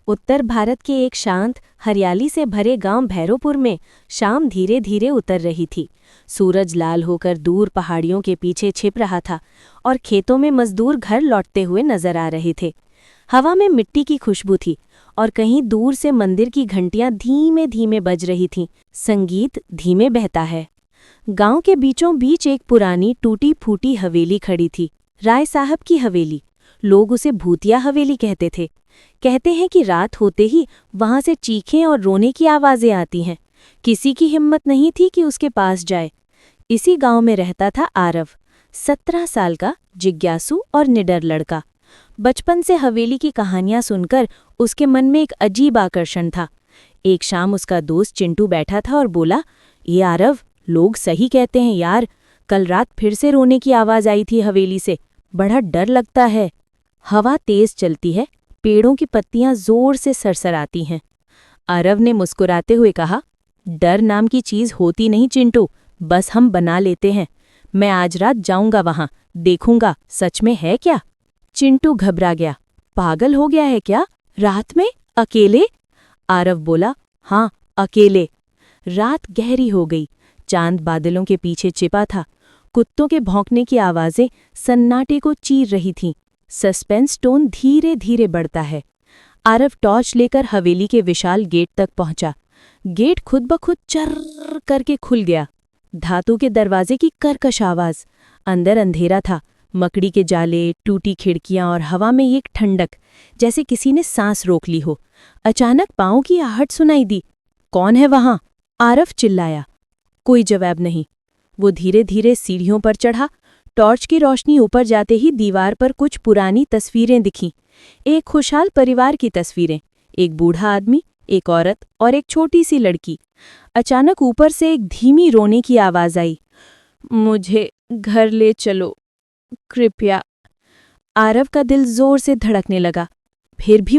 उत्तर भारत के एक शांत, हरियाली से भरे गांव भैरोपुर में शाम धीरे धीरे उतर रही थी। सूरज लाल होकर दूर पहाड़ियों के पीछे छिप रहा था और खेतों में मजदूर घर लौटते हुए नजर आ रहे थे। हवा में मिट्टी की खुशबू थी और कहीं दूर से मंदिर की घंटियां धीमे धीमे बज रही थीं। संगीत धीमे बहता है। गांव के बीचों बीच एक पुरानी टूटी फूटी हवेली खड़ी थी। राय साहब की हवेली। लोग उसे भूतिया हवेली कहते थे। कहते हैं कि रात होते ही वहां से चीखें और रोने की आवाजें आती हैं। किसी की हिम्मत नहीं थी कि उसके पास जाए। इसी गांव में रहता था आरव, 17 साल का जिज्ञासु और निडर लड़का। बचपन से हवेली की कहानियां सुनकर उसके मन में एक अजीब आकर्षण था। एक शाम उसका दोस्त चिंटू बैठा था और बोला, ये आरव, लोग सही कहते हैं यार, कल रात फिर से रोने की आवाज आई थी हवेली से। बड़ा डर लगता है। हवा तेज चलती है, पेड़ों की पत्तियां जोर से सरसराती हैं। आरव ने मुस्कुराते हुए कहा, डर नाम की चीज होती नहीं चिंटू, बस हम बना लेते हैं। मैं आज रात जाऊंगा वहां, देखूंगा सच में है क्या। चिंटू घबरा गया। पागल हो गया है क्या? रात में अकेले? आरव बोला, हाँ, अकेले। रात गहरी हो गई। चांद बादलों के पीछे छिपा था। कुत्तों के भौंकने की आवाजें सन्नाटे को चीर रही थीं। सस्पेंस टोन धीरे धीरे बढ़ता है। आरव टॉर्च लेकर हवेली के विशाल गेट तक पहुंचा। गेट खुद ब खुद चर्र करके खुल गया। धातु के दरवाजे की कर्कश आवाज। अंदर अंधेरा था। मकड़ी के जाले, टूटी खिड़कियां और हवा में एक ठंडक, जैसे किसी ने सांस रोक ली हो। अचानक पांव की आहट सुनाई दी। कौन है वहां? आरव चिल्लाया। कोई जवाब नहीं। वो धीरे धीरे सीढ़ियों पर चढ़ा। टॉर्च की रोशनी ऊपर जाते ही दीवार पर कुछ पुरानी तस्वीरें दिखीं। एक खुशहाल परिवार की तस्वीरें, एक बूढ़ा आदमी, एक औरत और एक छोटी सी लड़की। अचानक ऊपर से एक धीमी रोने की आवाज आई, मुझे घर ले चलो, कृपया। आरव का दिल जोर से धड़कने लगा। फिर भी